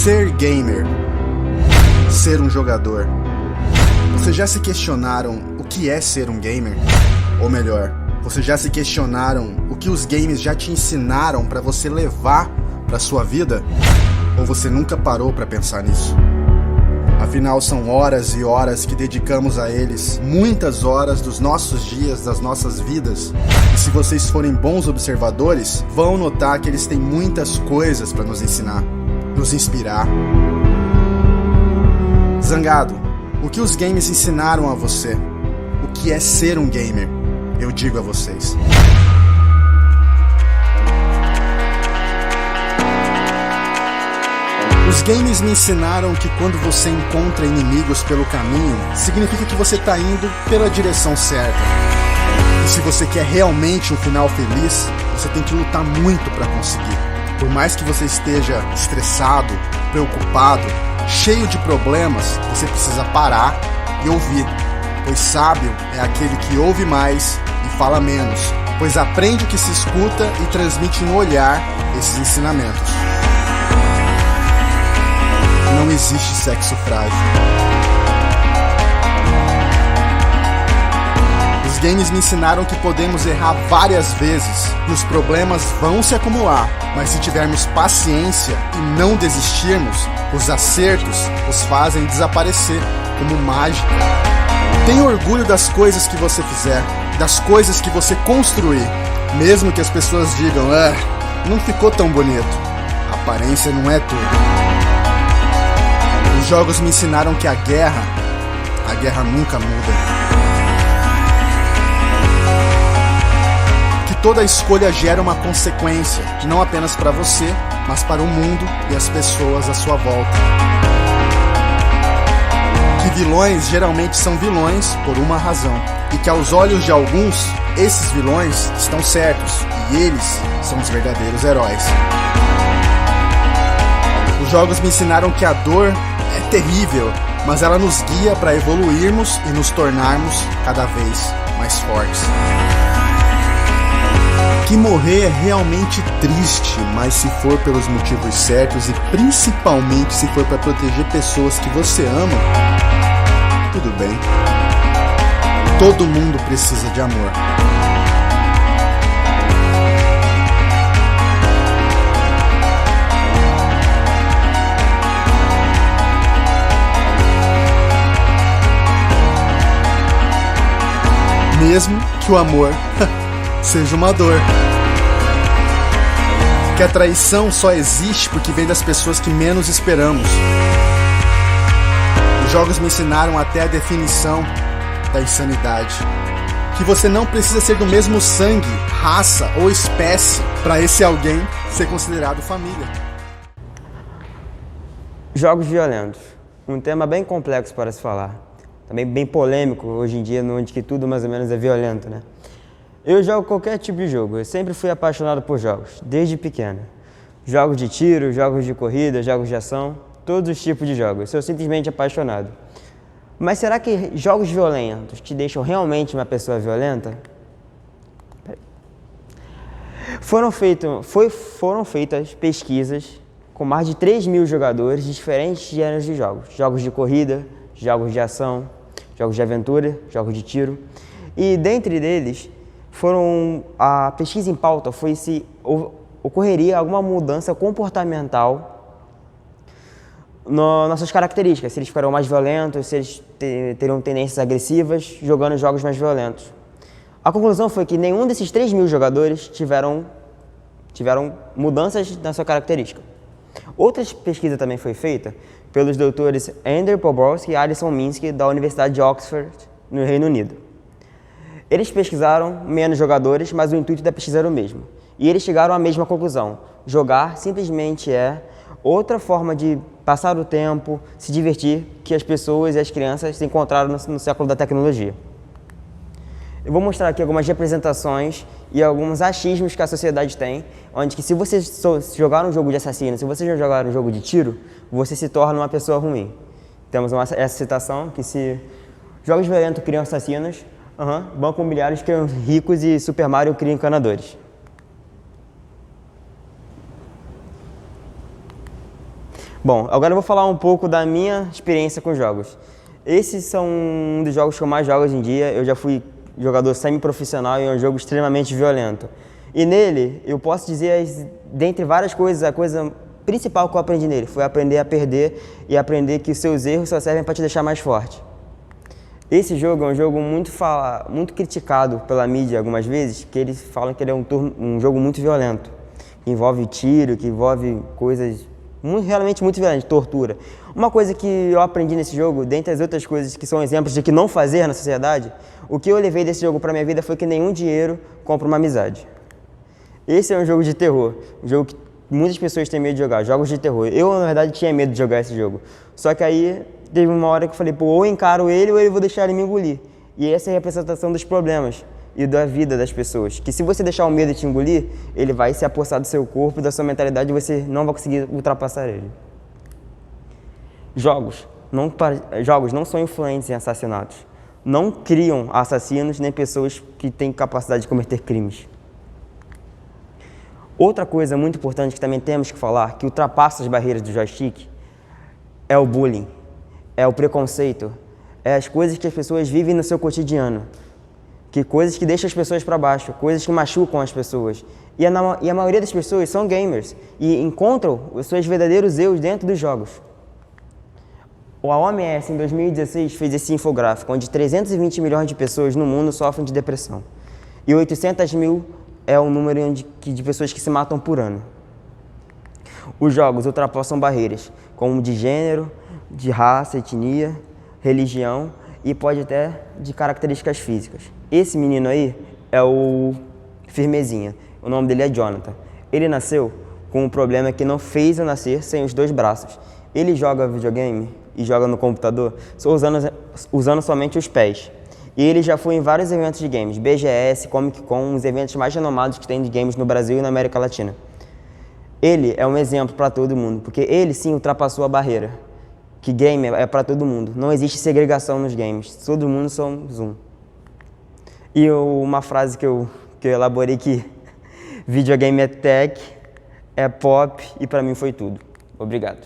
Ser gamer. Ser um jogador. Vocês já se questionaram o que é ser um gamer? Ou melhor, vocês já se questionaram o que os games já te ensinaram para você levar para sua vida? Ou você nunca parou para pensar nisso? Afinal, são horas e horas que dedicamos a eles, muitas horas dos nossos dias, das nossas vidas. E se vocês forem bons observadores, vão notar que eles têm muitas coisas para nos ensinar, nos inspirar. Zangado, o que os games ensinaram a você? O que é ser um gamer? Eu digo a vocês. Os games me ensinaram que quando você encontra inimigos pelo caminho, significa que você está indo pela direção certa. E se você quer realmente um final feliz, você tem que lutar muito para conseguir. Por mais que você esteja estressado, preocupado, cheio de problemas, você precisa parar e ouvir. Pois sábio é aquele que ouve mais e fala menos, pois aprende o que se escuta e transmite no olhar esses ensinamentos. Não existe sexo frágil. Os games me ensinaram que podemos errar várias vezes e os problemas vão se acumular, mas se tivermos paciência e não desistirmos, os acertos os fazem desaparecer como mágica. Tenha orgulho das coisas que você fizer, das coisas que você construir, mesmo que as pessoas digam, não ficou tão bonito. A aparência não é tudo. Os jogos me ensinaram que a guerra nunca muda. Que toda escolha gera uma consequência, não apenas para você, mas para o mundo e as pessoas à sua volta. Que vilões geralmente são vilões por uma razão, e que aos olhos de alguns, esses vilões estão certos, e eles são os verdadeiros heróis. Os jogos me ensinaram que a dor é terrível, mas ela nos guia para evoluirmos e nos tornarmos cada vez mais fortes. Que morrer é realmente triste, mas se for pelos motivos certos e principalmente se for para proteger pessoas que você ama, tudo bem. Todo mundo precisa de amor. Mesmo que o amor seja uma dor. Que a traição só existe porque vem das pessoas que menos esperamos. Os jogos me ensinaram até a definição da insanidade. Que você não precisa ser do mesmo sangue, raça ou espécie para esse alguém ser considerado família. Jogos violentos. Um tema bem complexo para se falar. Também bem polêmico hoje em dia, onde que tudo mais ou menos é violento, né? Eu jogo qualquer tipo de jogo, eu sempre fui apaixonado por jogos, desde pequeno. Jogos de tiro, jogos de corrida, jogos de ação, todos os tipos de jogos, eu sou simplesmente apaixonado. Mas será que jogos violentos te deixam realmente uma pessoa violenta? Foram feitas pesquisas com mais de 3.000 jogadores de diferentes gêneros de jogos. Jogos de corrida, jogos de ação, jogos de aventura, jogos de tiro. E dentre eles, a pesquisa em pauta foi se ocorreria alguma mudança comportamental nas suas características, se eles ficariam mais violentos, se eles teriam tendências agressivas jogando jogos mais violentos. A conclusão foi que nenhum desses 3.000 jogadores tiveram mudanças na sua característica. Outra pesquisa também foi feita pelos doutores Andrew Poborski e Alison Minsky, da Universidade de Oxford, no Reino Unido. Eles pesquisaram menos jogadores, mas o intuito da pesquisa era o mesmo. E eles chegaram à mesma conclusão. Jogar simplesmente é outra forma de passar o tempo, se divertir, que as pessoas e as crianças se encontraram no século da tecnologia. Eu vou mostrar aqui algumas representações e alguns achismos que a sociedade tem, onde que se você jogar um jogo de assassino, se você jogar um jogo de tiro, você se torna uma pessoa ruim. Temos essa citação, que se jogos violentos criam assassinos, bancos imobiliários criam ricos e Super Mario cria encanadores. Bom, agora eu vou falar um pouco da minha experiência com jogos. Esses são um dos jogos que eu mais jogo hoje em dia. Eu já fui jogador semi-profissional e é um jogo extremamente violento. E nele, eu posso dizer, dentre várias coisas, a coisa principal que eu aprendi nele foi aprender a perder e aprender que os seus erros só servem para te deixar mais forte. Esse jogo é um jogo muito criticado pela mídia algumas vezes, que eles falam que ele é um jogo muito violento, que envolve tiro, que envolve coisas realmente muito violentas, tortura. Uma coisa que eu aprendi nesse jogo, dentre as outras coisas que são exemplos de que não fazer na sociedade, o que eu levei desse jogo para minha vida foi que nenhum dinheiro compra uma amizade. Esse é um jogo de terror, um jogo que muitas pessoas têm medo de jogar, jogos de terror. Eu, na verdade, tinha medo de jogar esse jogo. Só que aí, teve uma hora que eu falei, pô, ou eu encaro ele ou eu vou deixar ele me engolir. E essa é a representação dos problemas e da vida das pessoas. Que se você deixar o medo te engolir, ele vai se apossar do seu corpo, da sua mentalidade e você não vai conseguir ultrapassar ele. Jogos não são influentes em assassinatos. Não criam assassinos nem pessoas que têm capacidade de cometer crimes. Outra coisa muito importante que também temos que falar, que ultrapassa as barreiras do joystick, é o bullying, é o preconceito, é as coisas que as pessoas vivem no seu cotidiano, coisas que deixam as pessoas para baixo, coisas que machucam as pessoas. E a maioria das pessoas são gamers e encontram os seus verdadeiros eu dentro dos jogos. A OMS, em 2016, fez esse infográfico, onde 320 milhões de pessoas no mundo sofrem de depressão. E 800 mil é o número de pessoas que se matam por ano. Os jogos ultrapassam barreiras, como de gênero, de raça, etnia, religião e pode até de características físicas. Esse menino aí é o Firmezinha, o nome dele é Jonathan. Ele nasceu com um problema que não fez eu nascer sem os dois braços. Ele joga videogame e joga no computador só usando somente os pés. E ele já foi em vários eventos de games, BGS, Comic Con, os eventos mais renomados que tem de games no Brasil e na América Latina. Ele é um exemplo para todo mundo, porque ele sim ultrapassou a barreira, que game é para todo mundo. Não existe segregação nos games, todo mundo somos um. E uma frase que eu elaborei que videogame é tech, é pop e para mim foi tudo. Obrigado.